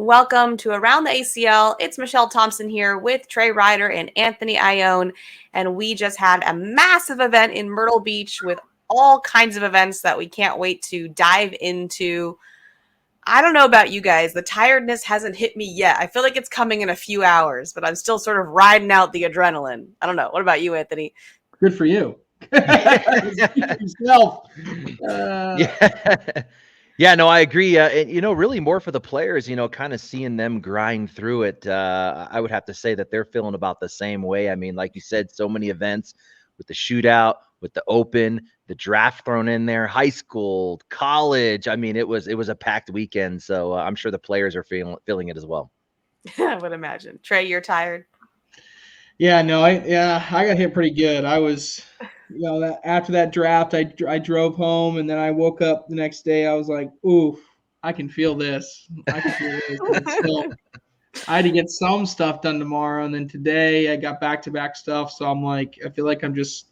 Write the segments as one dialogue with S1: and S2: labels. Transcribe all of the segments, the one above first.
S1: welcome to Around the ACL. It's Michelle Thompson here with Trey Ryder and Anthony Ione, and we just had a massive event in Myrtle Beach with all kinds of events that we can't wait to dive into. I don't know about you guys. The tiredness hasn't hit me yet. I feel like it's coming in a few hours, but I'm still sort of riding out the adrenaline. I don't know. What about you, Anthony?
S2: Good for you. Yourself.
S3: Yeah, no, I agree. And, really more for the players, kind of seeing them grind through it. I would have to say that they're feeling about the same way. I mean, like you said, so many events with the shootout, with the open, the draft thrown in there, high school, college. I mean, it was a packed weekend. So I'm sure the players are feeling it as well.
S1: I would imagine. Trey, you're tired?
S2: Yeah, no, I got hit pretty good. I was, after that draft, I drove home, and then I woke up the next day. I was like, ooh, I can feel this. I can feel this. So I had to get some stuff done tomorrow, and then today I got back-to-back stuff. So I'm like, I feel like it's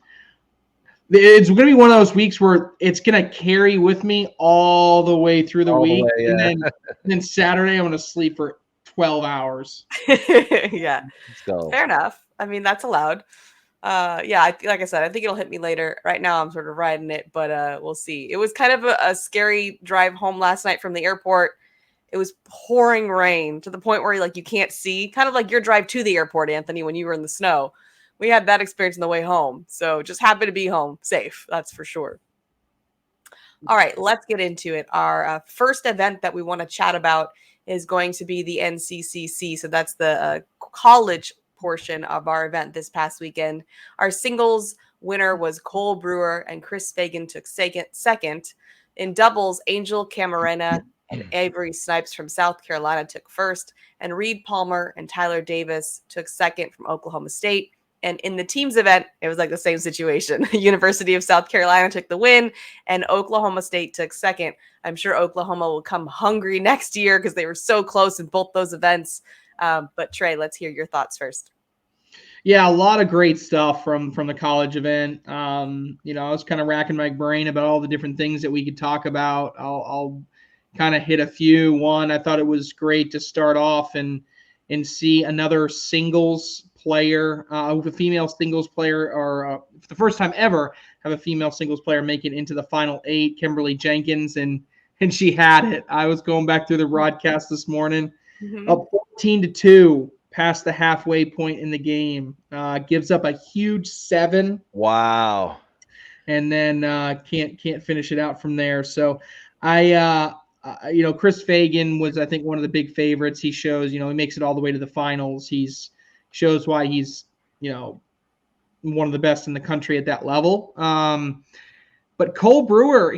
S2: going to be one of those weeks where it's going to carry with me all the way through the week.
S3: Yeah.
S2: And then Saturday I'm going to sleep for 12 hours.
S1: Yeah.
S3: So.
S1: Fair enough. I mean, that's allowed. Like I said, I think it'll hit me later. Right now, I'm sort of riding it, but we'll see. It was kind of a scary drive home last night from the airport. It was pouring rain to the point where you can't see, kind of like your drive to the airport, Anthony, when you were in the snow. We had that experience on the way home. So just happy to be home safe. That's for sure. All right, let's get into it. Our first event that we want to chat about is going to be the NCCC. So that's the college portion of our event this past weekend. Our singles winner was Cole Brewer, and Chris Fagan took second. In doubles, Angel Camarena and Avery Snipes from South Carolina took first, and Reed Palmer and Tyler Davis took second from Oklahoma State. And in the teams event, it was like the same situation. University of South Carolina took the win, and Oklahoma State took second. I'm sure Oklahoma will come hungry next year because they were so close in both those events. But Trey, let's hear your thoughts first.
S2: Yeah, a lot of great stuff from the college event. I was kind of racking my brain about all the different things that we could talk about. I'll kind of hit a few. One, I thought it was great to start off and see another singles player, a female singles player, or for the first time ever, have a female singles player make it into the final 8, Kimberly Jenkins, and she had it. I was going back through the broadcast this morning, up 14-2 past the halfway point in the game, gives up a huge 7.
S3: Wow.
S2: And then can't finish it out from there. So Chris Fagan was, I think, one of the big favorites. He shows, he makes it all the way to the finals. Shows why he's, one of the best in the country at that level. But Cole Brewer,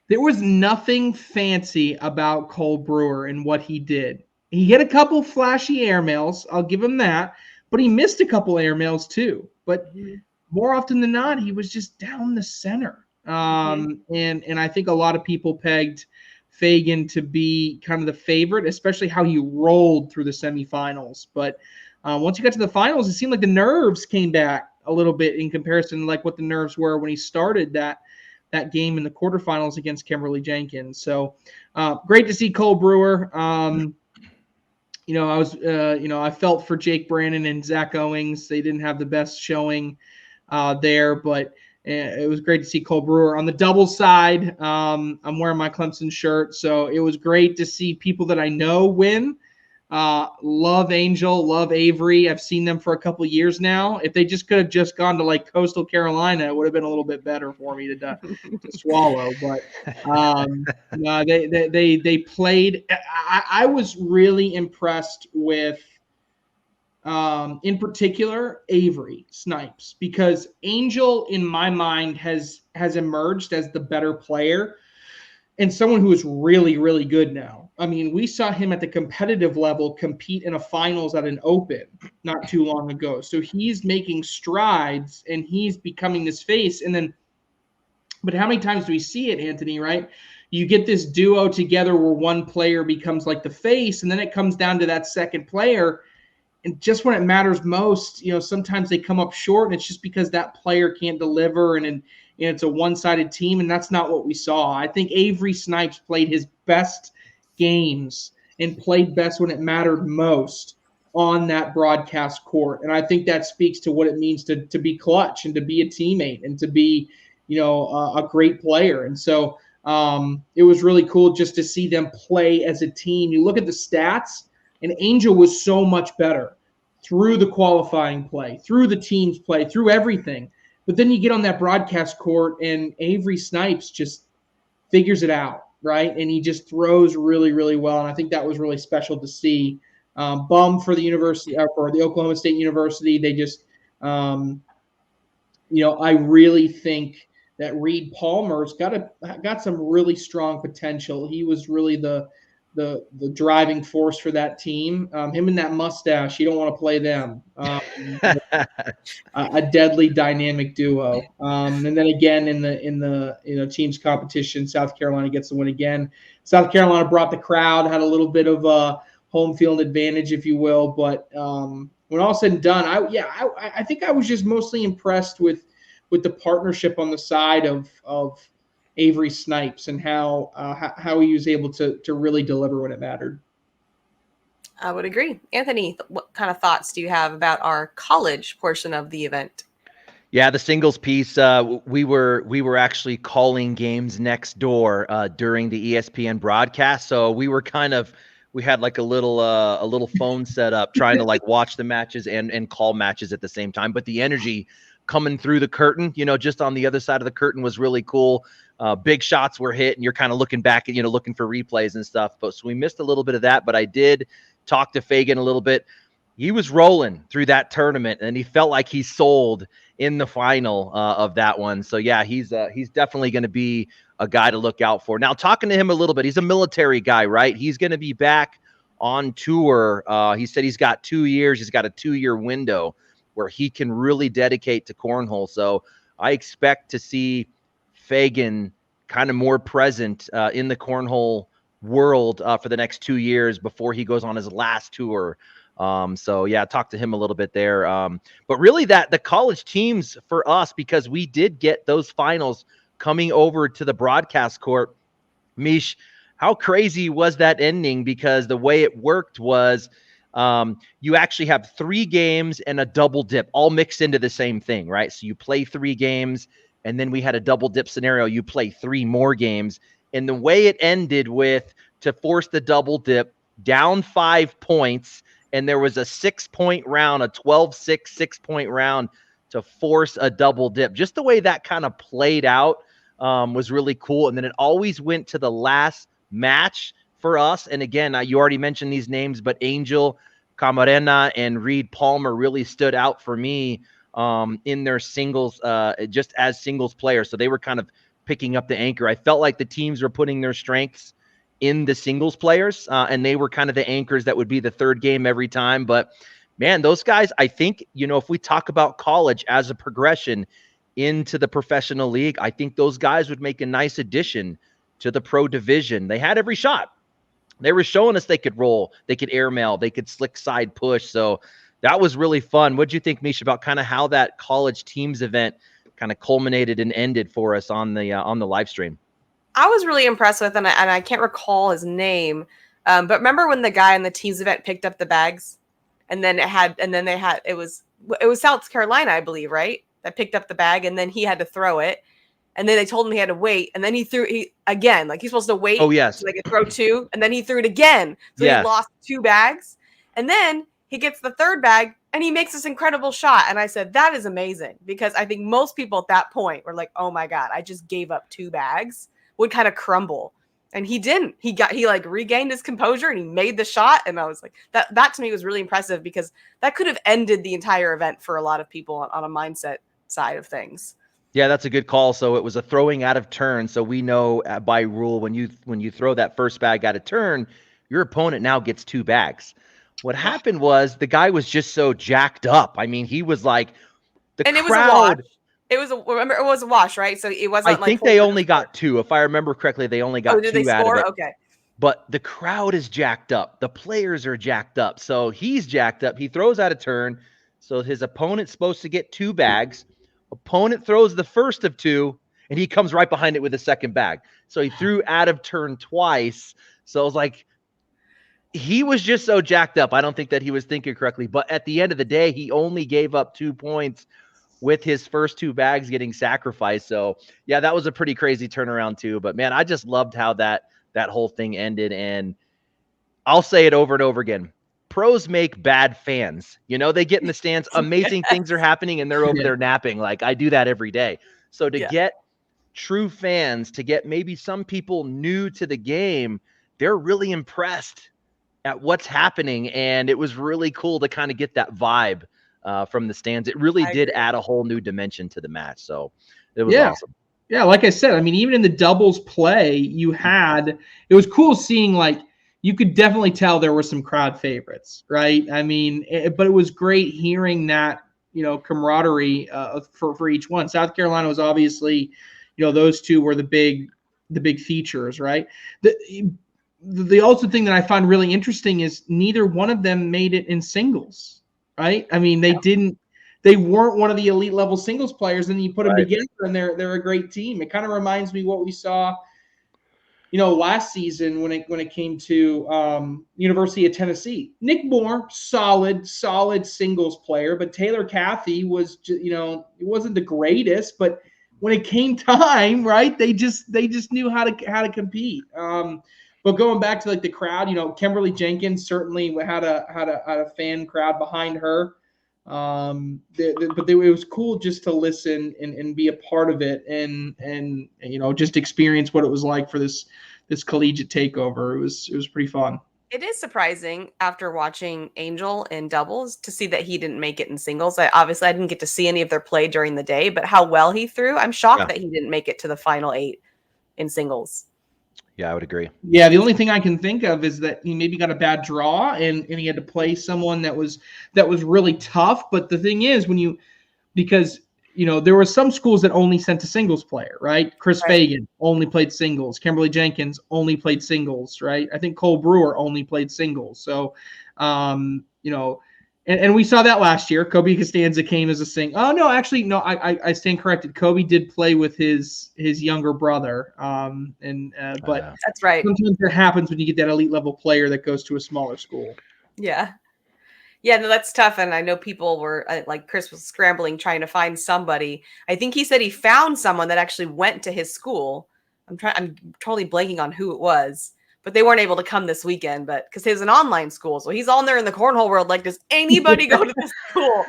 S2: there was nothing fancy about Cole Brewer and what he did. He hit a couple flashy airmails. I'll give him that. But he missed a couple airmails too. But more often than not, he was just down the center. And I think a lot of people pegged Fagan to be kind of the favorite, especially how he rolled through the semifinals. But once he got to the finals, it seemed like the nerves came back a little bit in comparison to like what the nerves were when he started that game in the quarterfinals against Kimberly Jenkins. So great to see Cole Brewer. I felt for Jake Brandon and Zach Owings. They didn't have the best showing there, but it was great to see Cole Brewer. On the doubles side, I'm wearing my Clemson shirt, so it was great to see people that I know win. Love Angel, love Avery. I've seen them for a couple of years now. If they just could have just gone to like Coastal Carolina, it would have been a little bit better for me to swallow. But they played. I was really impressed with, in particular, Avery Snipes, because Angel, in my mind, has emerged as the better player and someone who is really, really good now. I mean, we saw him at the competitive level compete in a finals at an Open not too long ago. So he's making strides and he's becoming this face. But how many times do we see it, Anthony, right? You get this duo together where one player becomes like the face, and then it comes down to that second player. And just when it matters most, sometimes they come up short, and it's just because that player can't deliver, and it's a one-sided team, and that's not what we saw. I think Avery Snipes played his best games and played best when it mattered most on that broadcast court. And I think that speaks to what it means to be clutch and to be a teammate and to be, a great player. And so it was really cool just to see them play as a team. You look at the stats, and Angel was so much better through the qualifying play, through the teams play, through everything. But then you get on that broadcast court, and Avery Snipes just figures it out, right? And he just throws really, really well. And I think that was really special to see. Bum for the university, for the Oklahoma State University. They just, I really think that Reed Palmer's got some really strong potential. He was really the driving force for that team. Him and that mustache, you don't want to play them. A deadly dynamic duo. And then again in the teams competition, South Carolina gets the win again. South Carolina brought the crowd, had a little bit of a home field advantage, if you will. But when all said and done, I think I was just mostly impressed with the partnership on the side of Avery Snipes and how he was able to really deliver when it mattered.
S1: I would agree. Anthony, what kind of thoughts do you have about our college portion of the event?
S3: Yeah, the singles piece, we were actually calling games next door during the ESPN broadcast. So we had like a little phone set up trying to like watch the matches and call matches at the same time. But the energy coming through the curtain, just on the other side of the curtain was really cool. Big shots were hit, and you're kind of looking back at, looking for replays and stuff. But so we missed a little bit of that, but I did talk to Fagan a little bit. He was rolling through that tournament, and he felt like he sold in the final of that one. So yeah, he's definitely going to be a guy to look out for. Now, talking to him a little bit, he's a military guy, right? He's going to be back on tour. He said he's got 2 years. He's got a 2-year window where he can really dedicate to cornhole. So I expect to see Fagan kind of more present in the cornhole world for the next 2 years before he goes on his last tour. So yeah, talk to him a little bit there. But really the college teams for us, because we did get those finals coming over to the broadcast court. Mish, how crazy was that ending? Because the way it worked was you actually have 3 games and a double dip all mixed into the same thing, right? So you play 3 games, and then we had a double dip scenario. You play 3 more games. And the way it ended with to force the double dip down 5 points, and there was a 6-point round, a 12-6 6-point round to force a double dip. Just the way that kind of played out was really cool. And then it always went to the last match for us. And again, you already mentioned these names, but Angel, Camarena, and Reed Palmer really stood out for me in their singles, just as singles players. So they were kind of picking up the anchor. I felt like the teams were putting their strengths in the singles players, and they were kind of the anchors that would be the third game every time. But man, those guys, I think, if we talk about college as a progression into the professional league, I think those guys would make a nice addition to the pro division. They had every shot. They were showing us they could roll, they could airmail, they could slick side push. So that was really fun. What do you think, Misha, about kind of how that college teams event kind of culminated and ended for us on the live stream?
S1: I was really impressed with, and I can't recall his name, but remember when the guy in the teams event picked up the bags, and then it was South Carolina, I believe, right? That picked up the bag, and then he had to throw it, and then they told him he had to wait, and then he again, like he's supposed to wait.
S3: Oh yes,
S1: so they could throw 2, and then he threw it again, so he lost 2 bags, and then he gets the third bag, and he makes this incredible shot. And I said, that is amazing, because I think most people at that point were like, oh my God, I just gave up 2 bags, would kind of crumble. And he didn't. He like regained his composure, and he made the shot. And I was like, that to me was really impressive, because that could have ended the entire event for a lot of people on a mindset side of things.
S3: Yeah, that's a good call. So it was a throwing out of turn. So we know by rule, when you throw that first bag out of turn, your opponent now gets 2 bags. What happened was the guy was just so jacked up. I mean, he was like
S1: and crowd. It was a wash, right? So it wasn't.
S3: I think they only got 2, if I remember correctly. They only got 2 out of it.
S1: Okay.
S3: But the crowd is jacked up. The players are jacked up. So he's jacked up. He throws out a turn. So his opponent's supposed to get 2 bags. Opponent throws the first of 2, and he comes right behind it with a second bag. So he threw out of turn twice. So I was like, He was just so jacked up. I don't think that he was thinking correctly. But at the end of the day, he only gave up 2 points with his first 2 bags getting sacrificed. So yeah, that was a pretty crazy turnaround too. But man, I just loved how that whole thing ended. And I'll say it over and over again. Pros make bad fans. They get in the stands, amazing things are happening, and they're over there napping. Like I do that every day. So to get true fans, to get maybe some people new to the game, they're really impressed at what's happening. And it was really cool to kind of get that vibe from the stands. It really did add a whole new dimension to the match. So it was awesome.
S2: Yeah, like I said, I mean, even in the doubles play, it was cool seeing, like, you could definitely tell there were some crowd favorites, right? I mean, but it was great hearing that, camaraderie for each one. South Carolina was obviously, those two were the big features, right? The also thing that I find really interesting is neither one of them made it in singles, right? I mean, they weren't one of the elite level singles players, and you put them together and they're a great team. It kind of reminds me what we saw, last season when it came to University of Tennessee. Nick Moore, solid singles player, but Taylor Cathey was, it wasn't the greatest, but when it came time, right, they just knew how to compete. But going back to like the crowd, Kimberly Jenkins certainly had a fan crowd behind her. But it was cool just to listen and be a part of it and just experience what it was like for this collegiate takeover. It was pretty fun.
S1: It is surprising after watching Angel in doubles to see that he didn't make it in singles. I didn't get to see any of their play during the day, but how well he threw, I'm shocked that he didn't make it to the final 8 in singles.
S3: Yeah, I would agree.
S2: Yeah, the only thing I can think of is that he maybe got a bad draw and he had to play someone that was really tough. But the thing is, because there were some schools that only sent a singles player, right? Chris Fagan only played singles. Kimberly Jenkins only played singles, right? I think Cole Brewer only played singles. So, and we saw that last year. Kobe Costanza came as a sing. Oh no, actually no, I stand corrected. Kobe did play with his younger brother. But
S1: that's right.
S2: Sometimes that happens when you get that elite level player that goes to a smaller school.
S1: Yeah. Yeah, no, that's tough. And I know people were like Chris was scrambling trying to find somebody. I think he said he found someone that actually went to his school. I'm totally blanking on who it was, but they weren't able to come this weekend. But because he's an online school, so he's on there in the cornhole world. Like, does anybody go to this school?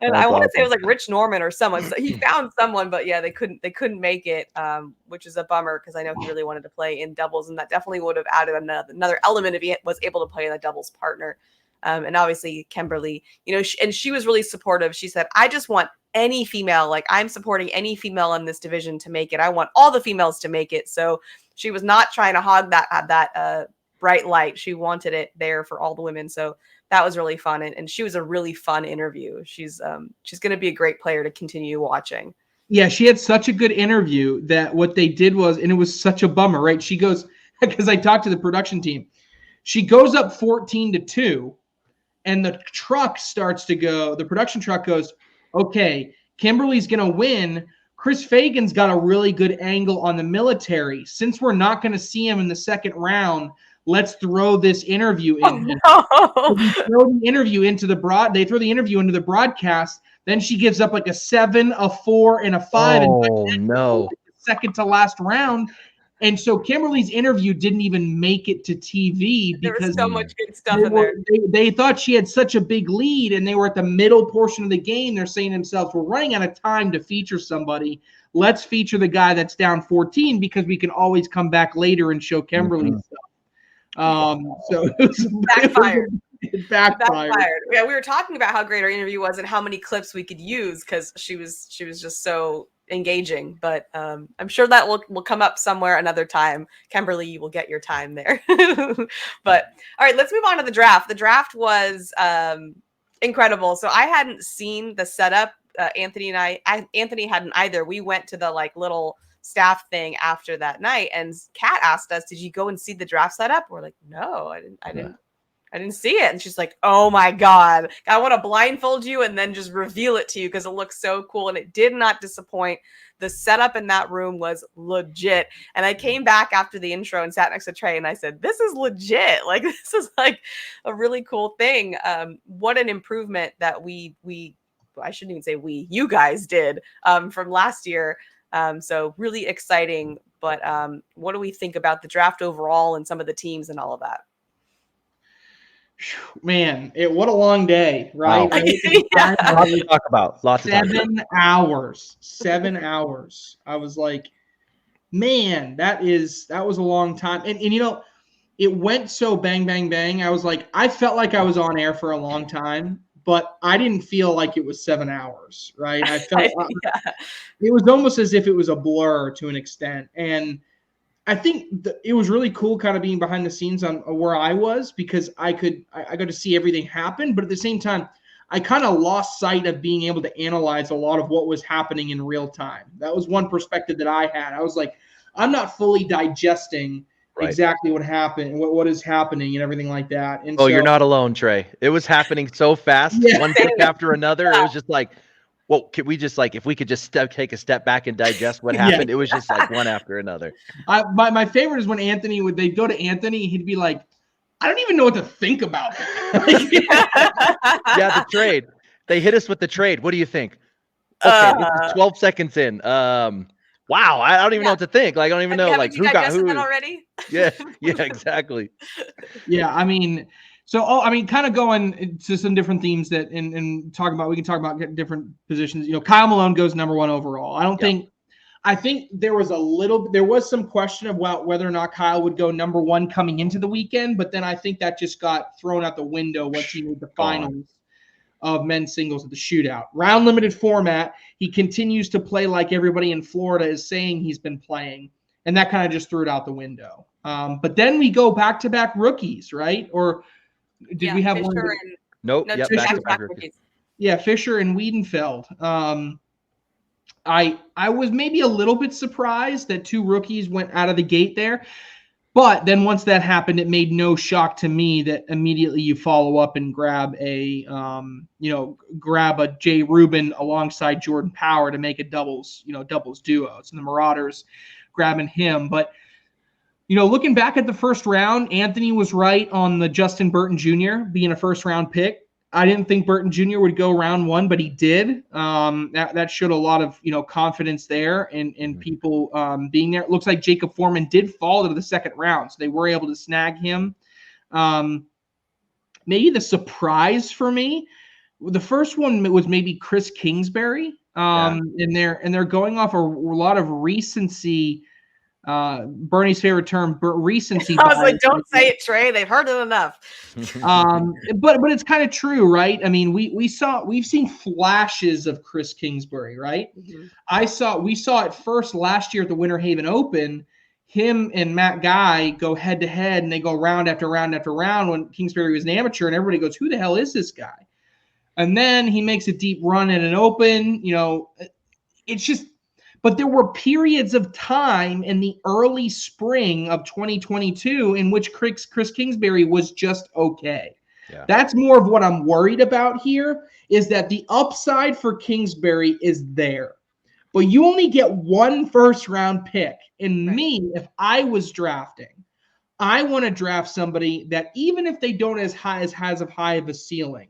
S1: And I want to say it was like Rich Norman or someone. So he found someone, but yeah, they couldn't make it, which is a bummer because I know he really wanted to play in doubles, and that definitely would have added another element if he was able to play in a doubles partner. And obviously Kimberly, and she was really supportive. She said, I just want any female, like I'm supporting any female in this division to make it. I want all the females to make it. So she was not trying to hog that bright light. She wanted it there for all the women. So that was really fun. And she was a really fun interview. She's going to be a great player to continue watching.
S2: Yeah, she had such a good interview that what they did was, and it was such a bummer, right? She goes, because I talked to the production team, she goes up 14-2, and the truck starts to go. The production truck goes, okay, Kimberly's going to win. Chris Fagan's got a really good angle on the military. Since we're not going to see him in the second round, let's throw this interview in.
S1: Oh, no.
S2: They throw the interview into the broadcast. Then she gives up like a 7, a 4, and a 5.
S3: Oh, no.
S2: Second to last round. And so Kimberly's interview didn't even make it to TV because
S1: there was so much good stuff in there.
S2: They thought she had such a big lead, and they were at the middle portion of the game. They're saying to themselves, we're running out of time to feature somebody. Let's feature the guy that's down 14 because we can always come back later and show Kimberly's stuff. So it was backfired. It backfired.
S1: Yeah, we were talking about how great our interview was and how many clips we could use because she was just so engaging, but I'm sure that will come up somewhere another time. Kimberly, you will get your time there. But all right, let's move on to the draft. The draft was incredible. So I hadn't seen the setup. Anthony hadn't either. We went to the like little staff thing after that night, and Kat asked us, "Did you go and see the draft setup?" We're like, "No, I didn't I didn't see it. And she's like, oh my God, I want to blindfold you and then just reveal it to you because it looks so cool. And it did not disappoint. The setup in that room was legit. And I came back after the intro and sat next to Trey and I said, this is legit. Like, this is like a really cool thing. What an improvement that I shouldn't even say you guys did from last year. So really exciting. But what do we think about the draft overall and some of the teams and all of that?
S2: Man, what a long day, right?
S3: Wow.
S1: Yeah.
S3: Lots to talk about.
S2: 7 hours. 7 hours. I was like, man, that was a long time. And you know, it went so bang, bang, bang. I was like, I felt like I was on air for a long time, but I didn't feel like it was 7 hours, right? I felt it was almost as if it was a blur to an extent. And I think it was really cool kind of being behind the scenes on where I was because I got to see everything happen. But at the same time, I kind of lost sight of being able to analyze a lot of what was happening in real time. That was one perspective that I had. I was like, I'm not fully digesting exactly what happened and what is happening and everything like that. And
S3: you're not alone, Trey. It was happening so fast, one pick after another. It was just like, well, could we just if we could just take a step back and digest what happened? It was just like one after another.
S2: My favorite is when they'd go to Anthony, he'd be like, I don't even know what to think about it.
S3: Yeah, the trade. They hit us with the trade. What do you think? Okay, this is 12 seconds in. Wow, I don't even know what to think. Like, I don't even know who got who
S1: already.
S3: Yeah, exactly.
S2: Yeah, I mean, kind of going to some different themes that and talk about. We can talk about different positions. You know, Kyle Malone goes number 1 overall. I think there was some question about whether or not Kyle would go number 1 coming into the weekend, but then I think that just got thrown out the window once he made the finals of men's singles at the shootout. Round limited format. He continues to play like everybody in Florida is saying he's been playing, and that kind of just threw it out the window. But then we go back-to-back rookies, right? Or did we have
S1: Fisher
S2: one?
S3: Nope.
S1: No,
S3: back-to-back rookies.
S2: Yeah, Fisher and Wiedenfeld. I was maybe a little bit surprised that 2 rookies went out of the gate there. But then once that happened, it made no shock to me that immediately you follow up and grab a Jay Rubin alongside Jordan Power to make a doubles duo. It's the Marauders grabbing him. But, looking back at the first round, Anthony was right on the Justin Burton Jr. being a first round pick. I didn't think Burton Jr. would go round 1, but he did. That showed a lot of confidence there and people being there. It looks like Jacob Foreman did fall to the second round, so they were able to snag him. Maybe the surprise for me, the first one was maybe Chris Kingsbury, and they're going off a lot of recency. Bernie's favorite term, recency.
S1: I was like, don't say it, Trey. They've heard it enough.
S2: But it's kind of true, right? I mean, we've seen flashes of Chris Kingsbury, right? Mm-hmm. We saw it first last year at the Winter Haven Open. Him and Matt Guy go head to head, and they go round after round after round when Kingsbury was an amateur, and everybody goes, "Who the hell is this guy?" And then he makes a deep run at an Open. It's just. But there were periods of time in the early spring of 2022 in which Chris Kingsbury was just okay. Yeah. That's more of what I'm worried about here, is that the upside for Kingsbury is there. But you only get 1 first-round pick. And me, if I was drafting, I want to draft somebody that even if they don't has high of a ceiling,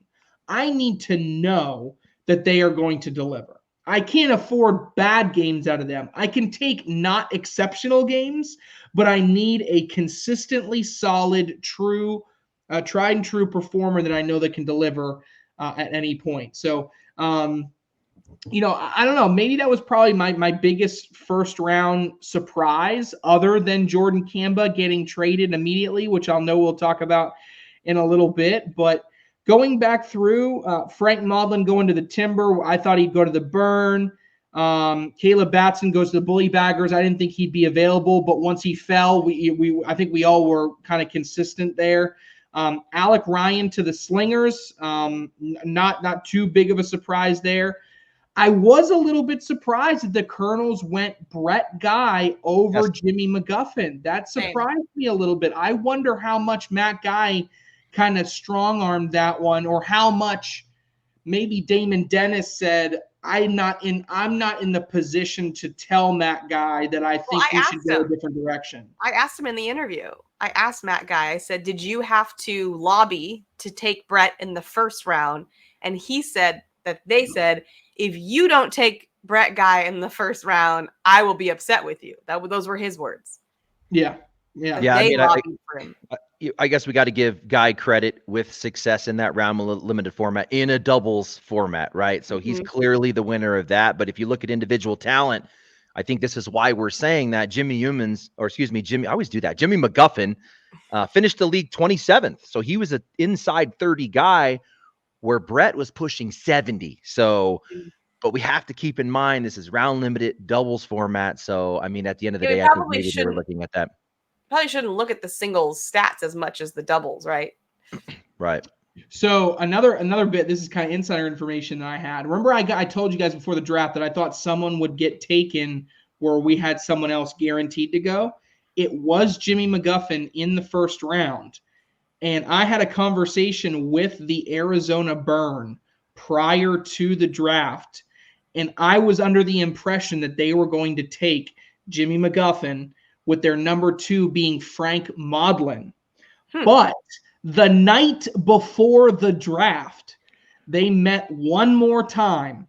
S2: I need to know that they are going to deliver. I can't afford bad games out of them. I can take not exceptional games, but I need a consistently solid, true, tried and true performer that I know that can deliver at any point. So, I don't know. Maybe that was probably my biggest first round surprise, other than Jordan Kamba getting traded immediately, which we'll talk about in a little bit. But going back through, Frank Maudlin going to the Timber. I thought he'd go to the Burn. Caleb Batson goes to the Bully Baggers. I didn't think he'd be available, but once he fell, I think we all were kind of consistent there. Alec Ryan to the Slingers. Not too big of a surprise there. I was a little bit surprised that the Colonels went Brett Guy over Jimmy McGuffin. That surprised me a little bit. I wonder how much Matt Guy kind of strong-armed that one, or how much maybe Damon Dennis said, I'm not in the position to tell Matt Guy that I think we should go a different direction.
S1: I asked him in the interview. I asked Matt Guy, I said, did you have to lobby to take Brett in the first round? And he said that they said, if you don't take Brett Guy in the first round, I will be upset with you. Those were his words.
S2: Yeah.
S3: I guess we got to give Guy credit with success in that round limited format, in a doubles format, right? So he's clearly the winner of that. But if you look at individual talent, I think this is why we're saying that Jimmy McGuffin finished the league 27th. So he was an inside 30 guy where Brett was pushing 70. So, but we have to keep in mind, this is round limited doubles format. So, I mean, at the end of the day, I think maybe they were looking at that.
S1: Probably shouldn't look at the singles stats as much as the doubles, right?
S3: Right.
S2: So another bit, this is kind of insider information that I had. Remember I told you guys before the draft that I thought someone would get taken where we had someone else guaranteed to go. It was Jimmy McGuffin in the first round. And I had a conversation with the Arizona Burn prior to the draft. And I was under the impression that they were going to take Jimmy McGuffin, with their number 2 being Frank Modlin. But the night before the draft, they met one more time,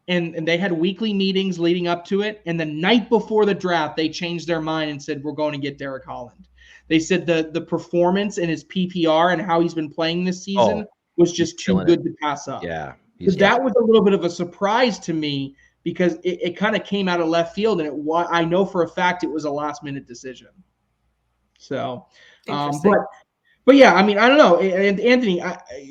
S2: and they had weekly meetings leading up to it. And the night before the draft, they changed their mind and said, we're going to get Derek Holland. They said the performance in his PPR and how he's been playing this season was just too good to pass up.
S3: Yeah.
S2: That was a little bit of a surprise to me, because it kind of came out of left field, and I know for a fact it was a last-minute decision. So, but yeah, I mean, I don't know. And Anthony,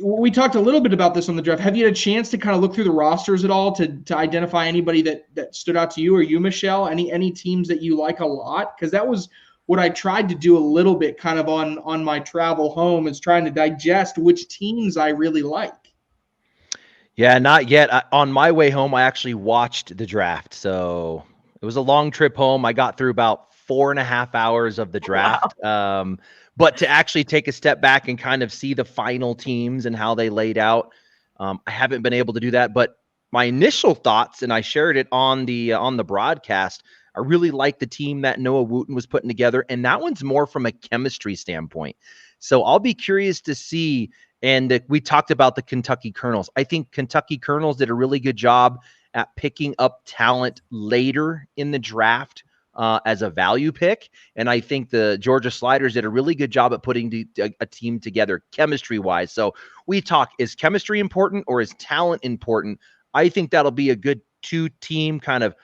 S2: we talked a little bit about this on the draft. Have you had a chance to kind of look through the rosters at all to identify anybody that stood out to you, or you, Michelle? Any teams that you like a lot? Because that was what I tried to do a little bit kind of on my travel home, is trying to digest which teams I really like.
S3: Yeah, not yet. On my way home, I actually watched the draft. So it was a long trip home. I got through about 4.5 hours of the draft. Wow. But to actually take a step back and kind of see the final teams and how they laid out, I haven't been able to do that. But my initial thoughts, and I shared it on the broadcast, I really like the team that Noah Wooten was putting together. And that one's more from a chemistry standpoint. So I'll be curious to see. And we talked about the Kentucky Colonels. I think Kentucky Colonels did a really good job at picking up talent later in the draft as a value pick. And I think the Georgia Sliders did a really good job at putting a team together chemistry-wise. So we talk, is chemistry important or is talent important? I think that'll be a good 2-team kind of,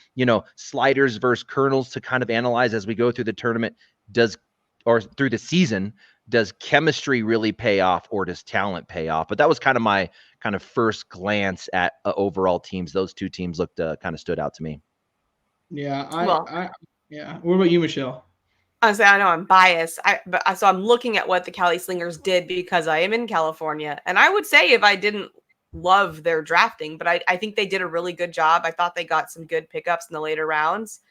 S3: Sliders versus Colonels to kind of analyze as we go through the tournament. Or through the season, does chemistry really pay off, or does talent pay off? But that was kind of my kind of first glance at overall teams. Those 2 teams looked kind of stood out to me.
S2: Yeah. Yeah. What about you, Michelle?
S1: Honestly, I know I'm biased. So I'm looking at what the Cali Slingers did because I am in California. And I would say if I didn't love their drafting, but I think they did a really good job. I thought they got some good pickups in the later rounds.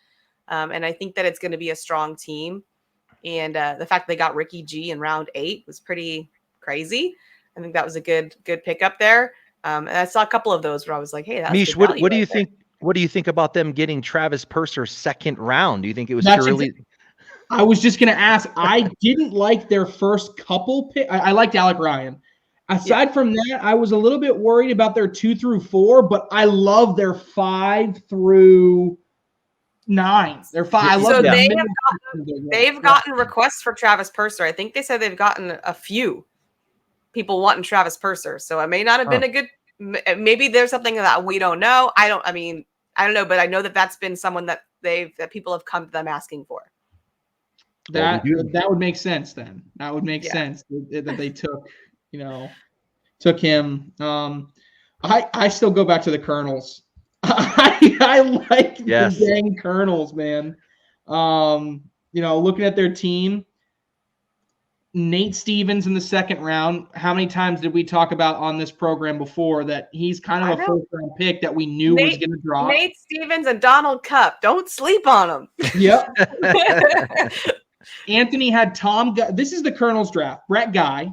S1: And I think that it's going to be a strong team. And the fact they got Ricky G in round 8 was pretty crazy. I think that was a good pickup there. And I saw a couple of those where I was like, hey, that's
S3: Mish, what do you think? What do you think about them getting Travis Purser second round? Do you think it was too early?
S2: I was just going to ask. I didn't like their first couple pick. I liked Alec Ryan. Aside from that, I was a little bit worried about their 2 through 4, but I love their 5 through 9. They're 5. I love
S1: they've gotten requests for Travis Purser. I think they said they've gotten a few people wanting Travis Purser. So it may not have been a good. Maybe there's something that we don't know. I don't know, but I know that that's been someone that people have come to them asking for.
S2: That would make sense then. That would make sense that they took him. I still go back to the Colonels. I like the dang Colonels, man. Looking at their team, Nate Stevens in the second round. How many times did we talk about on this program before that he's kind of a first-round pick that we knew was going to drop?
S1: Nate Stevens and Donald Cupp. Don't sleep on them.
S2: Yep. Anthony had Tom. This is the Colonels draft. Brett Guy,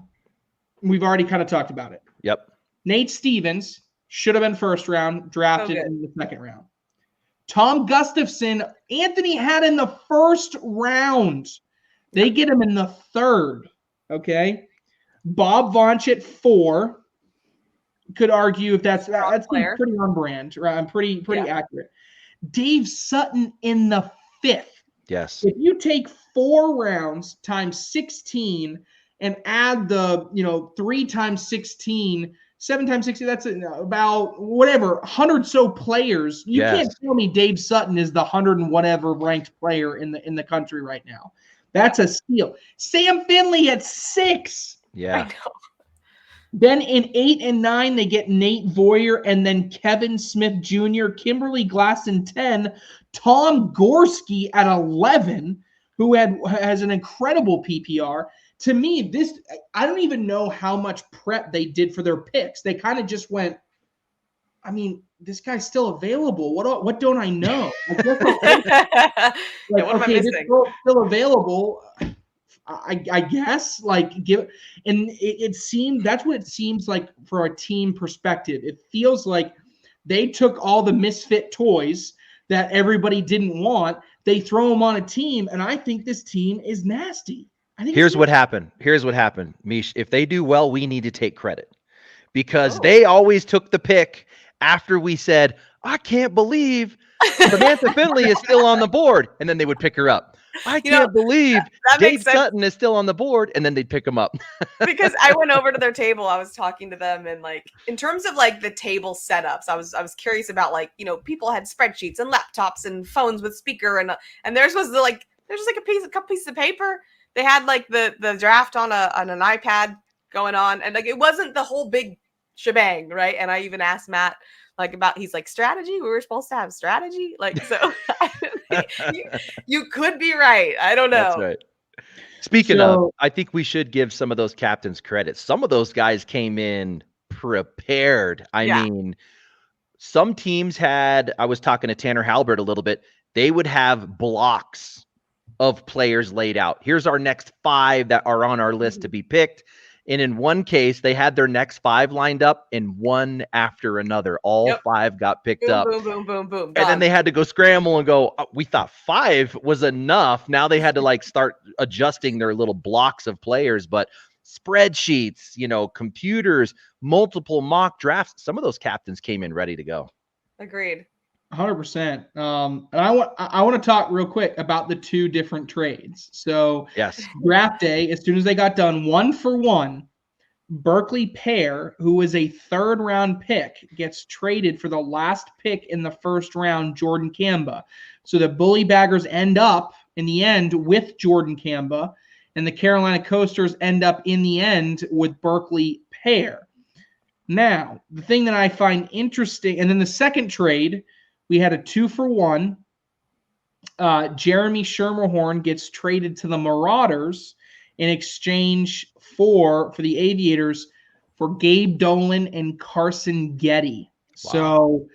S2: we've already kind of talked about it.
S3: Yep.
S2: Nate Stevens should have been first round, drafted in the second round. Tom Gustafson, Anthony had in the first round. They get him in the third. Okay. Bob Vonch at 4. Could argue if that's pretty on brand, right? I'm pretty accurate. Dave Sutton in the 5th.
S3: Yes.
S2: If you take 4 rounds times 16 and add the 3 times 16, 7 times 60, that's about whatever 100 so players. You can't tell me Dave Sutton is the 100 and whatever ranked player in the country right now. That's a steal. Sam Finley at 6.
S3: Yeah.
S1: I know.
S2: Then in 8 and 9, they get Nate Voyer and then Kevin Smith Jr., Kimberly Glass in 10, Tom Gorski at 11, who has an incredible PPR. To me, I don't even know how much prep they did for their picks. They kind of just went, I mean, this guy's still available. What don't I know?
S1: What am I missing?
S2: This girl's still available. I guess it seemed that's what it seems like for a team perspective. It feels like they took all the misfit toys that everybody didn't want. They throw them on a team, and I think this team is nasty.
S3: Here's what happened, Mish. If they do well, we need to take credit because they always took the pick after we said, I can't believe Samantha Finley is still on the board, and then they would pick her up. I can't believe Dave Sutton is still on the board, and then they'd pick him up.
S1: Because I went over to their table, I was talking to them, and in terms of the table setups, I was curious about people had spreadsheets and laptops and phones with speaker, and theirs was there's just a couple pieces of paper. They had the draft on an iPad going on, and it wasn't the whole big shebang, right? And I even asked Matt about, he's like, strategy? We were supposed to have strategy? So you could be right. I don't know.
S3: That's right. Speaking of, I think we should give some of those captains credit. Some of those guys came in prepared. I mean, some teams had, I was talking to Tanner Halbert a little bit, they would have blocks of players laid out. Here's our next 5 that are on our list to be picked. And in one case, they had their next 5 lined up, and one after another. All 5 got picked up.
S1: Boom, boom, boom, boom.
S3: And then they had to go scramble and go, oh, we thought 5 was enough. Now they had to start adjusting their little blocks of players. But spreadsheets, computers, multiple mock drafts. Some of those captains came in ready to go.
S1: Agreed.
S2: 100%. And I want to talk real quick about the 2 different trades. So draft day, as soon as they got done, 1-for-1, Berkeley Pear, who was a 3rd round pick, gets traded for the last pick in the 1st round, Jordan Kamba. So the Bully Baggers end up in the end with Jordan Kamba, and the Carolina Coasters end up in the end with Berkeley Pear. Now, the thing that I find interesting, and then the second trade, we had a 2-for-1. Jeremy Schermerhorn gets traded to the Marauders in exchange for the Aviators for Gabe Dolan and Carson Getty. Wow. So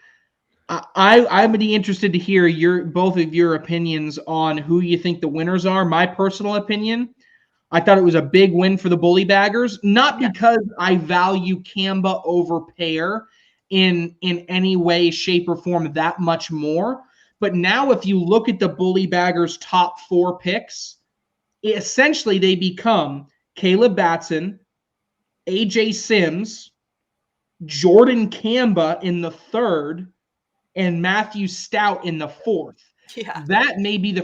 S2: I'm be interested to hear both of your opinions on who you think the winners are. My personal opinion, I thought it was a big win for the Bully Baggers, not because I value Kamba over Pear in any way, shape, or form that much more. But now if you look at the Bully Baggers' top 4 picks, essentially they become Caleb Batson, AJ Sims, Jordan Kamba in the 3rd, and Matthew Stout in the 4th.
S1: Yeah.
S2: That may be the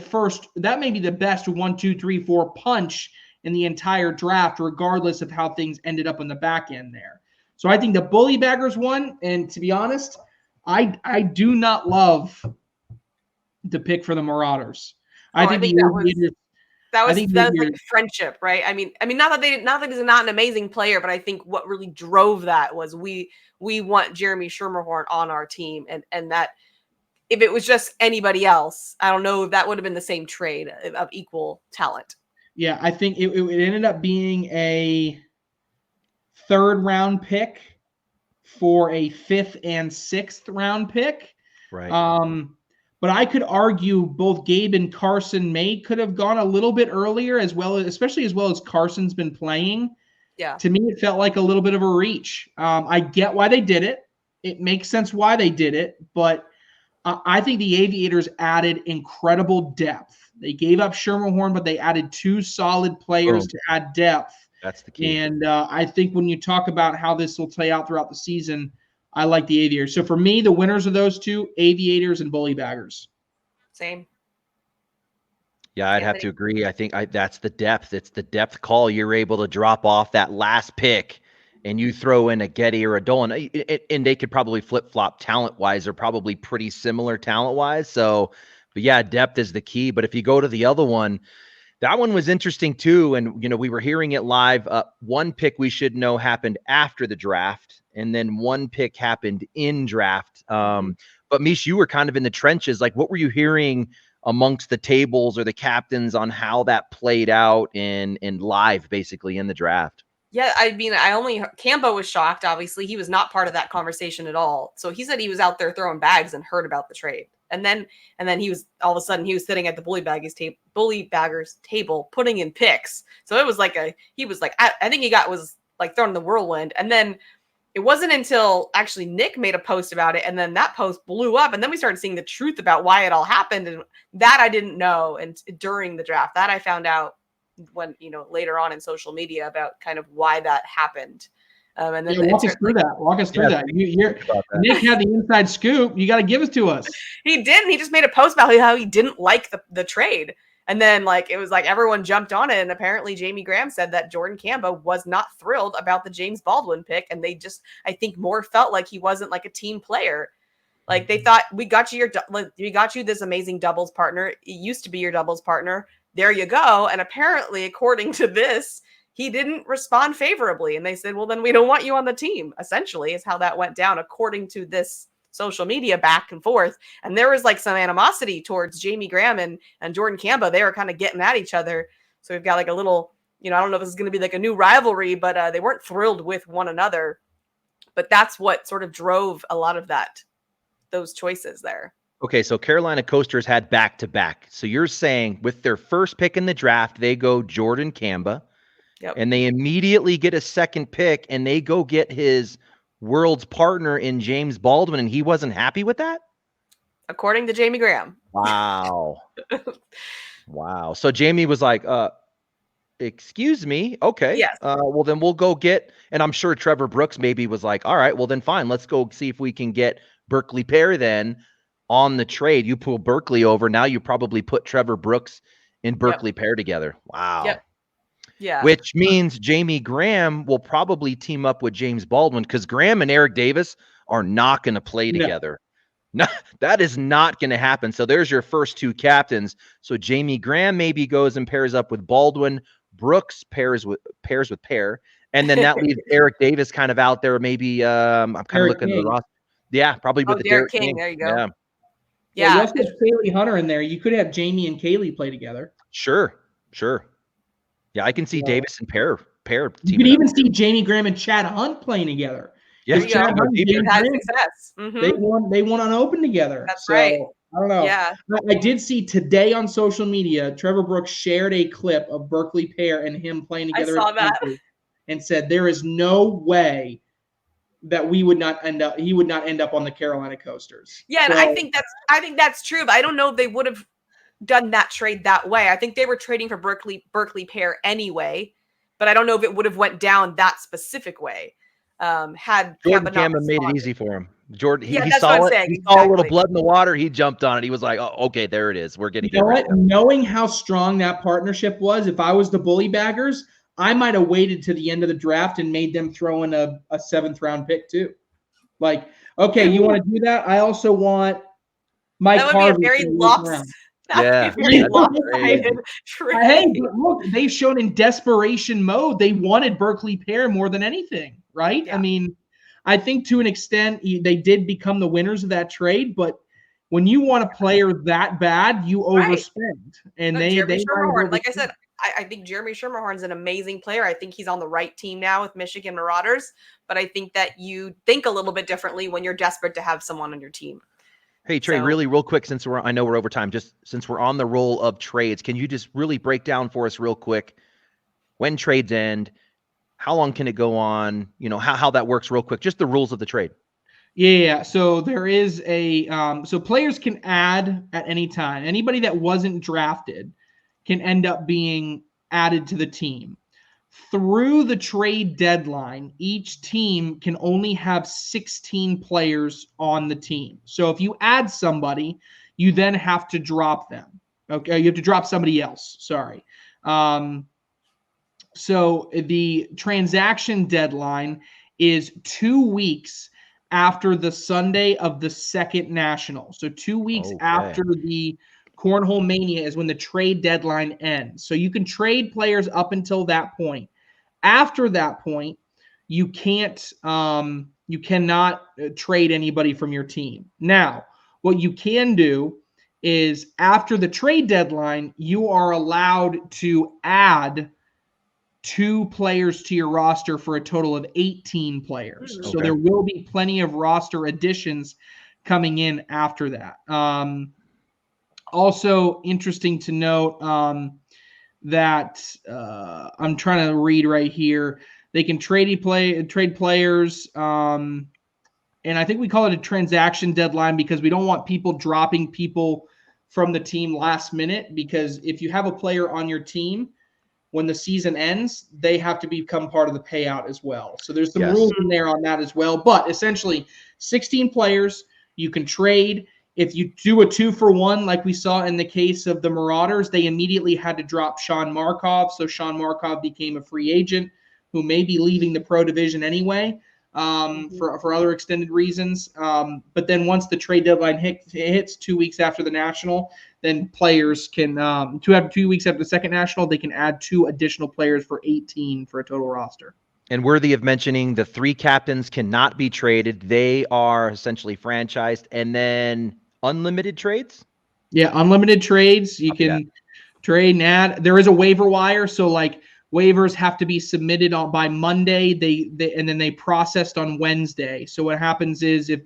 S2: best 1, 2, 3, 4 punch in the entire draft, regardless of how things ended up on the back end there. So I think the Bully Baggers won, and to be honest, I do not love the pick for the Marauders. I think
S1: that was like friendship, right? I mean, not that he's not an amazing player, but I think what really drove that was we want Jeremy Schermerhorn on our team, and that if it was just anybody else, I don't know if that would have been the same trade of equal talent.
S2: Yeah, I think it ended up being a 3rd round pick for a 5th and 6th round pick.
S3: Right.
S2: But I could argue both Gabe and Carson could have gone a little bit earlier, especially as well as Carson's been playing.
S1: Yeah.
S2: To me, it felt like a little bit of a reach. I get why they did it. It makes sense why they did it, but I think the Aviators added incredible depth. They gave up Schermerhorn, but they added 2 solid players to add depth.
S3: That's the key.
S2: And I think when you talk about how this will play out throughout the season, I like the Aviators. So for me, the winners of those 2, Aviators and Bully Baggers.
S1: Same.
S3: Yeah, I'd have to agree. I think that's the depth. It's the depth call. You're able to drop off that last pick and you throw in a Getty or a Dolan, and they could probably flip-flop talent-wise. They're probably pretty similar talent-wise. So, but yeah, depth is the key. But if you go to the other one, that one was interesting too. And, we were hearing it live. One pick we should know happened after the draft, and then one pick happened in draft. But Mish, you were kind of in the trenches. Like, what were you hearing amongst the tables or the captains on how that played out in live, basically in the draft?
S1: Yeah, I mean, Cambo was shocked. Obviously, he was not part of that conversation at all. So he said he was out there throwing bags and heard about the trade, and then he was all of a sudden he was sitting at the Bully Baggers table putting in picks. So it was like I think he was like thrown in the whirlwind, and then it wasn't until actually Nick made a post about it, and then that post blew up, and then we started seeing the truth about why it all happened, and that I didn't know, and during the draft that I found out when later on in social media about kind of why that happened. And then
S2: walk us through that. Nick had the inside scoop. You got to give it to us.
S1: He didn't. He just made a post about how he didn't like the trade. And then it was like everyone jumped on it. And apparently Jamie Graham said that Jordan Cambo was not thrilled about the James Baldwin pick. And they just, I think, more felt like he wasn't like a team player. Like they thought, we got you this amazing doubles partner. It used to be your doubles partner. There you go. And apparently, according to this, he didn't respond favorably. And they said, well, then we don't want you on the team, essentially, is how that went down, according to this social media back and forth. And there was some animosity towards Jamie Graham and Jordan Cambo. They were kind of getting at each other. So we've got a little, I don't know if this is going to be a new rivalry, but they weren't thrilled with one another. But that's what sort of drove a lot of those choices there.
S3: Okay, so Carolina Coasters had back-to-back. So you're saying with their first pick in the draft, they go Jordan Cambo, and they immediately get a second pick, and they go get his world's partner in James Baldwin, and he wasn't happy with that?
S1: According to Jamie Graham.
S3: Wow. Wow. So Jamie was like, excuse me? Okay.
S1: Yes.
S3: Well, then we'll go get, and I'm sure Trevor Brooks maybe was like, all right, well, then fine. Let's go see if we can get Berkeley Pear then on the trade. You pull Berkeley over. Now you probably put Trevor Brooks and Berkeley Pear together. Wow.
S1: Yep. Yeah.
S3: Which means Jamie Graham will probably team up with James Baldwin, because Graham and Eric Davis are not going to play together. No, that is not going to happen. So there's your first 2 captains. So Jamie Graham maybe goes and pairs up with Baldwin. Brooks pairs with Pear. And then that leaves Eric Davis kind of out there. Maybe I'm kind of looking at the roster. Yeah, probably with the Derek King.
S1: There you go.
S3: Yeah.
S2: Yeah. You also have Kaylee Hunter in there. You could have Jamie and Kaylee play together.
S3: Sure. Yeah, I can see Davis and Pear.
S2: You could even see Jamie Graham and Chad Hunt playing together.
S3: Yeah,
S1: Chad Hunt had success.
S2: Mm-hmm. They won on Open together.
S1: That's right.
S2: I don't know.
S1: Yeah.
S2: I did see today on social media, Trevor Brooks shared a clip of Berkeley Pear and him playing together.
S1: I saw that.
S2: And said there is no way that he would not end up on the Carolina Coasters.
S1: Yeah, and I think that's true, but I don't know if they would have done that trade that way. I think they were trading for Berkeley Pear anyway, but I don't know if it would have went down that specific way. Had
S3: Jordan Cambo made it easy for him. Jordan, he
S1: that's
S3: saw
S1: what I'm
S3: it.
S1: saying.
S3: He saw a little blood in the water. He jumped on it. He was like, "Oh, okay, there it is. We're getting it right now."
S2: Knowing how strong that partnership was, if I was the Bully Baggers, I might have waited to the end of the draft and made them throw in a 7th round pick too. Like, okay, you want to do that? I also want Mike Harvey.
S1: That would be a very lopsided.
S2: Hey, but look, they showed in desperation mode they wanted Berkeley Pear more than anything, right? Yeah. I mean, I think to an extent they did become the winners of that trade, but when you want a player that bad, you overspend. And they
S1: like I said, I think Jeremy Schermerhorn's an amazing player. I think he's on the right team now with Michigan Marauders, but I think that you think a little bit differently when you're desperate to have someone on your team.
S3: Hey, Trey, really real quick, I know we're over time, just since we're on the roll of trades, can you just really break down for us real quick when trades end, How long can it go on? How that works real quick, just the rules of the trade.
S2: Yeah. So there is so players can add at any time. Anybody that wasn't drafted can end up being added to the team. Through the trade deadline, each team can only have 16 players on the team. So if you add somebody, you then have to drop them. Okay, you have to drop somebody else. Sorry. So the transaction deadline is 2 weeks after the Sunday of the second national. So 2 weeks after the Cornhole Mania is when the trade deadline ends. So you can trade players up until that point. After that point, you cannot trade anybody from your team. Now, what you can do is after the trade deadline, you are allowed to add 2 players to your roster for a total of 18 players.
S1: Okay.
S2: So there will be plenty of roster additions coming in after that. Also interesting to note that I'm trying to read right here. They can trade players, and I think we call it a transaction deadline because we don't want people dropping people from the team last minute, because if you have a player on your team, when the season ends, they have to become part of the payout as well. So there's some rules in there on that as well. But essentially, 16 players, you can trade. If you do a 2-for-1, like we saw in the case of the Marauders, they immediately had to drop Sean Markov. So Sean Markov became a free agent who may be leaving the pro division anyway for other extended reasons. But then once the trade deadline hits 2 weeks after the national, then players can 2 weeks after the second national, they can add 2 additional players for 18 for a total roster.
S3: And worthy of mentioning, the 3 captains cannot be traded. They are essentially franchised. And then unlimited trades?
S2: Yeah, unlimited trades. You can trade and add. There is a waiver wire, so like waivers have to be submitted by Monday. And then they processed on Wednesday. So what happens is if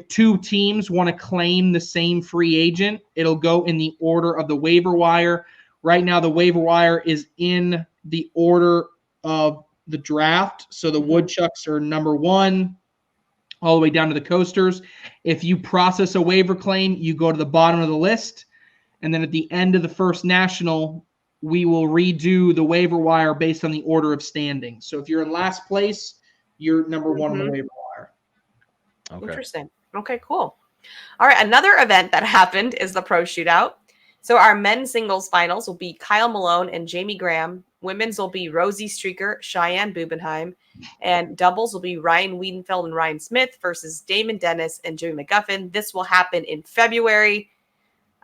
S2: 2 teams want to claim the same free agent, it'll go in the order of the waiver wire. Right now, the waiver wire is in the order of the draft. So the Woodchucks are number 1, all the way down to the Coasters. If you process a waiver claim, you go to the bottom of the list. And then at the end of the first national, we will redo the waiver wire based on the order of standing. So if you're in last place, you're number 1 on the waiver wire.
S3: Okay.
S1: Interesting. Okay, cool. All right, another event that happened is the Pro Shootout. So our men's singles finals will be Kyle Malone and Jamie Graham. Women's will be Rosie Streaker, Cheyenne Bubenheim. And doubles will be Ryan Wiedenfeld and Ryan Smith versus Damon Dennis and Joey McGuffin. This will happen in February.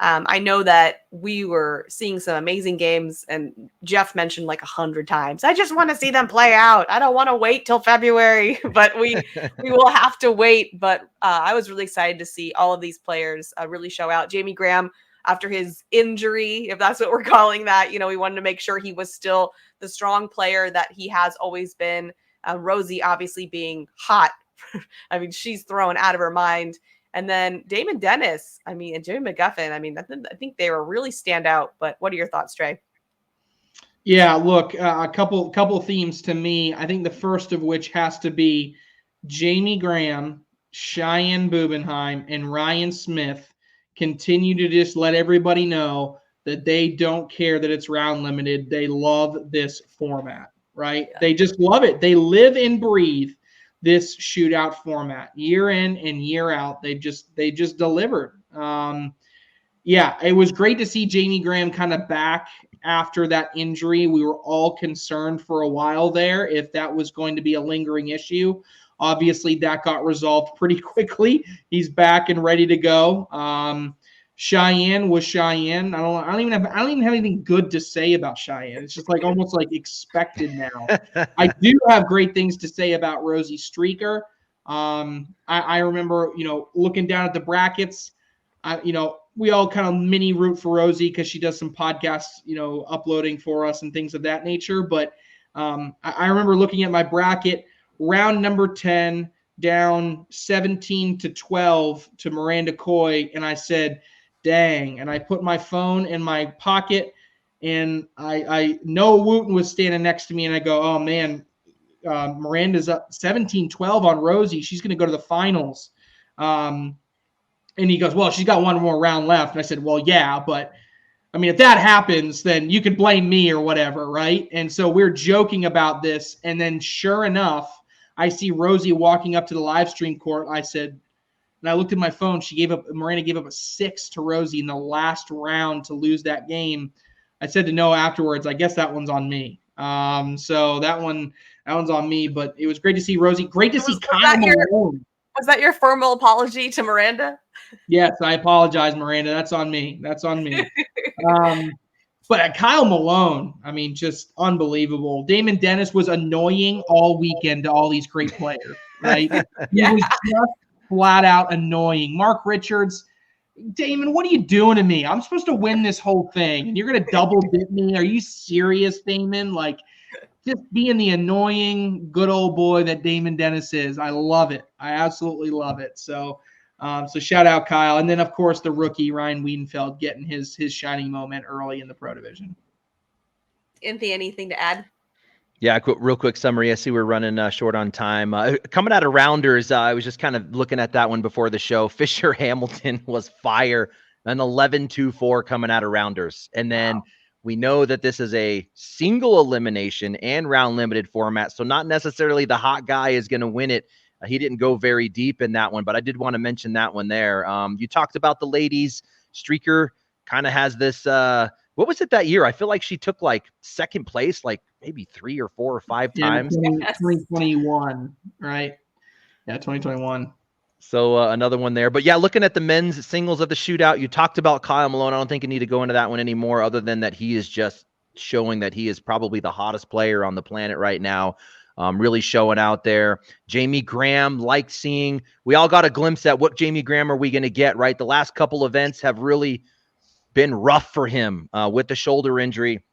S1: I know that we were seeing some amazing games, and Jeff mentioned like 100 times, I just want to see them play out. I don't want to wait till February, but we will have to wait. But I was really excited to see all of these players really show out. Jamie Graham, after his injury, if that's what we're calling that, we wanted to make sure he was still the strong player that he has always been. Rosie obviously being hot. I mean, she's thrown out of her mind. And then Damon Dennis, and Joey McGuffin, I think they were really stand out. But what are your thoughts, Trey?
S2: Yeah, look, a couple themes to me. I think the first of which has to be Jamie Graham, Cheyenne Bubenheim, and Ryan Smith continue to just let everybody know that they don't care that it's round limited. They love this format, right? Yeah. They just love it. They live and breathe this shootout format year in and year out. They just delivered. Yeah, it was great to see Jamie Graham kind of back after that injury. We were all concerned for a while there if that was going to be a lingering issue. Obviously, that got resolved pretty quickly. He's back and ready to go. Cheyenne was Cheyenne. I don't even have anything good to say about Cheyenne. It's just like almost like expected now. I do have great things to say about Rosie Streaker. I remember, looking down at the brackets, we all kind of mini root for Rosie because she does some podcasts, uploading for us and things of that nature. But I remember looking at my bracket, round number 10, down 17-12 to Miranda Coy, and I said, dang. And I put my phone in my pocket, And I know Wooten was standing next to me, and I go, oh man, Miranda's up 17-12 on Rosie. She's going to go to the finals. And he goes, well, she's got one more round left. And I said, well, yeah, but I mean, if that happens, then you can blame me or whatever, right? And so we're joking about this. And then sure enough, I see Rosie walking up to the live stream court. I said, and I looked at my phone. Miranda gave up a 6 to Rosie in the last round to lose that game. I said to Noah afterwards, I guess that one's on me. So that one's on me. But it was great to see Rosie. Great to see Kyle Malone.
S1: Was that your formal apology to Miranda?
S2: Yes, I apologize, Miranda. That's on me. But Kyle Malone, I mean, just unbelievable. Damon Dennis was annoying all weekend to all these great players, right?
S1: Yeah.
S2: He was just flat out annoying. Mark Richards, Damon, what are you doing to me? I'm supposed to win this whole thing, and you're going to double dip me? Are you serious, Damon? Like, just being the annoying, good old boy that Damon Dennis is. I love it. I absolutely love it. So shout out Kyle. And then, of course, the rookie, Ryan Wiedenfeld, getting his shining moment early in the pro division.
S1: Anthony, anything to add?
S3: Yeah, real quick summary. I see we're running short on time. Coming out of rounders, I was just kind of looking at that one before the show. Fisher Hamilton was fire, an 11-2-4 coming out of rounders. And then we know that this is a single elimination and round limited format. So not necessarily the hot guy is going to win it. He didn't go very deep in that one, but I did want to mention that one there. You talked about the ladies. Streaker kind of has this, what was it that year? I feel like she took like second place, like maybe 3 or 4 or 5 times.
S2: 2021, right? Yeah, 2021.
S3: So another one there. But yeah, looking at the men's singles of the shootout, you talked about Kyle Malone. I don't think you need to go into that one anymore, other than that he is just showing that he is probably the hottest player on the planet right now. Really showing out there. Jamie Graham, like seeing, we all got a glimpse at what Jamie Graham are we going to get, right? The last couple events have really been rough for him with the shoulder injury.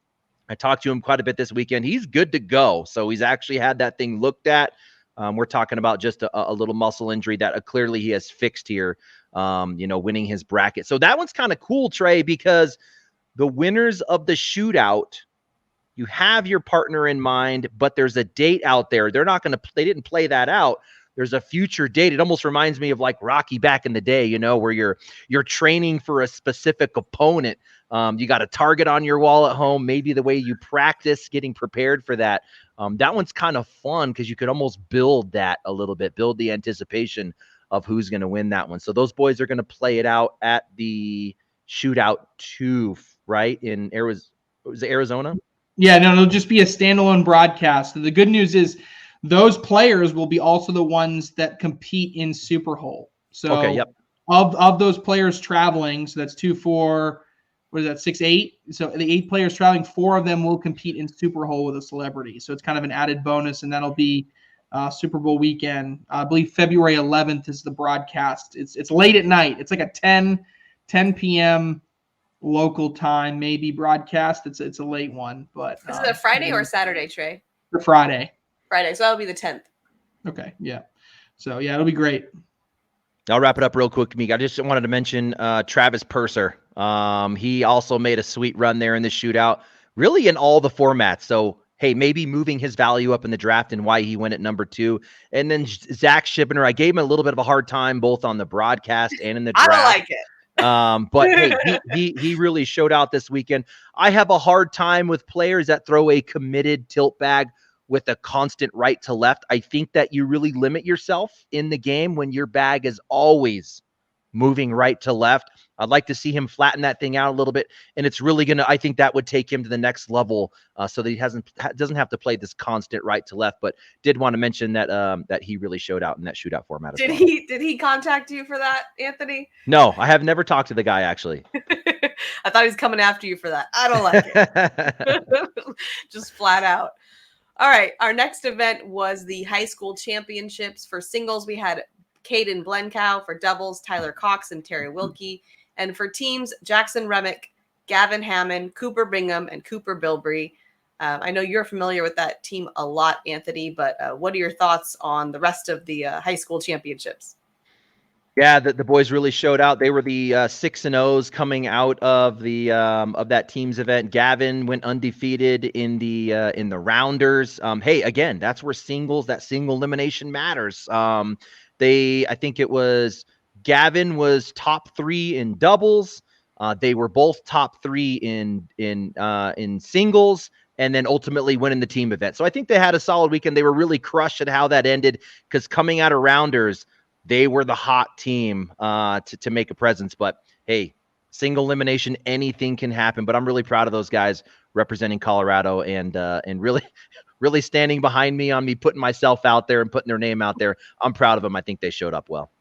S3: I talked to him quite a bit this weekend. He's good to go. So he's actually had that thing looked at. We're talking about just a little muscle injury that clearly he has fixed here, winning his bracket. So that one's kind of cool, Trey, because the winners of the shootout, you have your partner in mind, but there's a date out there. They didn't play that out. There's a future date. It almost reminds me of like Rocky back in the day, where you're training for a specific opponent. You got a target on your wall at home, maybe the way you practice getting prepared for that. That one's kind of fun because you could almost build that a little bit, build the anticipation of who's going to win that one. So those boys are going to play it out at the shootout 2, right? Was it Arizona?
S2: Yeah, no, it'll just be a standalone broadcast. The good news is those players will be also the ones that compete in Super Hole. So
S3: okay, yep.
S2: Of those players traveling, so that's 2, 4, what is that, 6, 8? So the 8 players traveling, 4 of them will compete in Super Hole with a celebrity. So it's kind of an added bonus, and that'll be Super Bowl weekend. I believe February 11th is the broadcast. It's late at night. It's like a 10 p.m. local time, maybe broadcast. It's a late one, but
S1: is it a Friday or Saturday, Trey?
S2: Friday.
S1: Friday, so that'll be the 10th.
S2: Okay, yeah. So yeah, it'll be great.
S3: I'll wrap it up real quick, Meek. I just wanted to mention Travis Purser. He also made a sweet run there in the shootout, really in all the formats. So, hey, maybe moving his value up in the draft and why he went at number 2. And then Zach Shibner, I gave him a little bit of a hard time both on the broadcast and in the draft.
S1: I don't like it.
S3: But hey, he really showed out this weekend. I have a hard time with players that throw a committed tilt bag with a constant right to left. I think that you really limit yourself in the game when your bag is always moving right to left. I'd like to see him flatten that thing out a little bit, and it's really I think that would take him to the next level, so that he doesn't have to play this constant right to left. But did want to mention that that he really showed out in that shootout format as well.
S1: Did he contact you for that, Anthony?
S3: No, I have never talked to the guy actually.
S1: I thought he was coming after you for that. I don't like it. Just flat out. All right, our next event was the high school championships. For singles, we had Caden Blencow. For doubles, Tyler Cox and Terry Wilkie. And for teams, Jackson Remick, Gavin Hammond, Cooper Bingham, and Cooper Bilbrey. I know you're familiar with that team a lot, Anthony, but what are your thoughts on the rest of the high school championships?
S3: Yeah, the boys really showed out. They were the 6-0s coming out of the of that teams event. Gavin went undefeated in the rounders. Hey, again, that's where that single elimination matters. I think it was Gavin was top 3 in doubles. They were both top 3 in singles, and then ultimately winning the team event. So I think they had a solid weekend. They were really crushed at how that ended, because coming out of rounders, they were the hot team to make a presence. But hey, single elimination, anything can happen. But I'm really proud of those guys representing Colorado and really standing behind me on me putting myself out there and putting their name out there. I'm proud of them. I think they showed up well.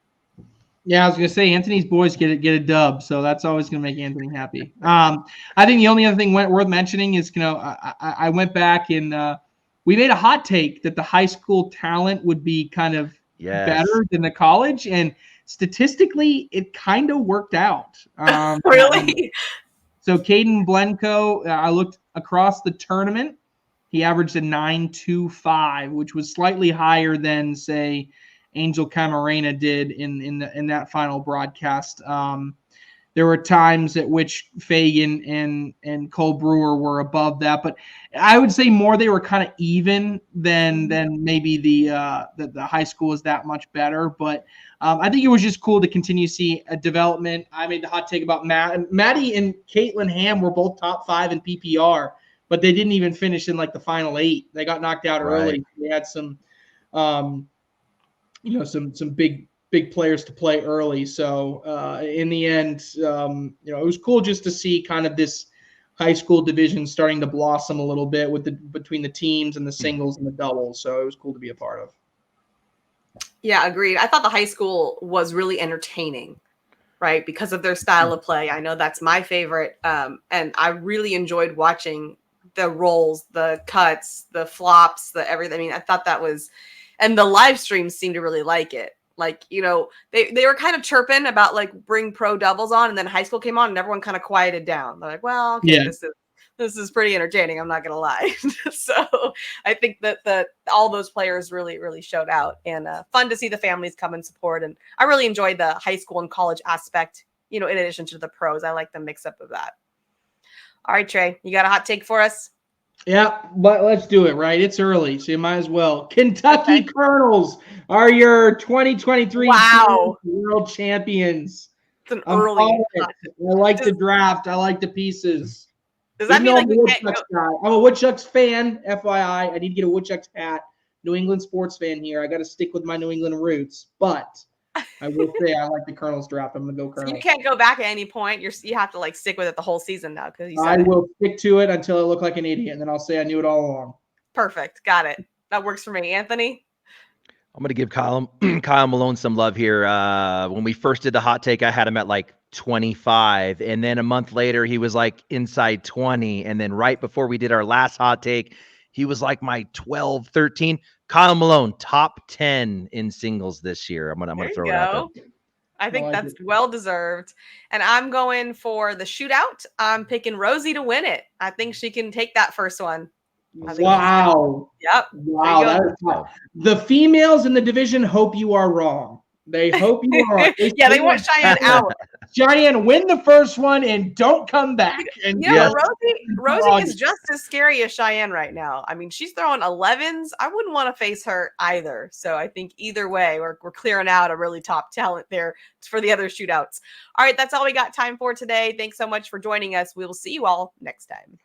S2: Yeah, I was gonna say Anthony's boys get a dub, so that's always gonna make Anthony happy. I think the only other thing worth mentioning is, I went back and we made a hot take that the high school talent would be kind of better than the college, and statistically, it kind of worked out.
S1: Really?
S2: So Caden Blenko, I looked across the tournament. He averaged a 9.25, which was slightly higher than, say, Angel Camarena did in that final broadcast. There were times at which Fagan and Cole Brewer were above that, but I would say more they were kind of even than maybe the high school is that much better. But I think it was just cool to continue to see a development. I made the hot take about Maddie and Caitlin Ham were both top 5 in PPR, but they didn't even finish in like the final 8. They got knocked out early. They had some some big players to play early. So in the end, it was cool just to see kind of this high school division starting to blossom a little bit between the teams and the singles and the doubles. So it was cool to be a part of.
S1: Yeah, agreed. I thought the high school was really entertaining, right? Because of their style of play. I know that's my favorite. And I really enjoyed watching the rolls, the cuts, the flops, the everything. I mean, I thought that was, and the live streams seemed to really like it. Like, they were kind of chirping about like bring pro doubles on, and then high school came on and everyone kind of quieted down. They're like, well, okay,
S2: yeah.
S1: This is pretty entertaining. I'm not going to lie. So I think that all those players really, really showed out, and fun to see the families come and support. And I really enjoyed the high school and college aspect, in addition to the pros. I like the mix up of that. All right, Trey, you got a hot take for us?
S2: Yeah, but let's do it, right? It's early, so you might as well. Kentucky Colonels are your 2023 world champions.
S1: It's an early.
S2: I like the draft. I like the pieces.
S1: Does that mean like we can't
S2: go? I'm a Woodchucks fan, FYI. I need to get a Woodchucks hat. New England sports fan here. I got to stick with my New England roots, but I will say I like the Colonels draft. I'm going to go Colonels.
S1: So you can't go back at any point. You have to like stick with it the whole season now, because
S2: I will stick to it until I look like an idiot, and then I'll say I knew it all along.
S1: Perfect. Got it. That works for me. Anthony?
S3: I'm going to give Kyle Malone some love here. When we first did the hot take, I had him at like 25, and then a month later he was like inside 20, and then right before we did our last hot take, he was like my 12, 13. Kyle Malone, top 10 in singles this year. I'm gonna throw it out there.
S1: I think that's well deserved. And I'm going for the shootout. I'm picking Rosie to win it. I think she can take that first one.
S2: Wow.
S1: Yep.
S2: Wow. That is tough. The females in the division hope you are wrong. They hope you are wrong.
S1: They want Cheyenne out.
S2: Cheyenne, win the first one and don't come back. And
S1: Rosie is just as scary as Cheyenne right now. I mean, she's throwing 11s. I wouldn't want to face her either. So I think either way, we're clearing out a really top talent there for the other shootouts. All right, that's all we got time for today. Thanks so much for joining us. We will see you all next time.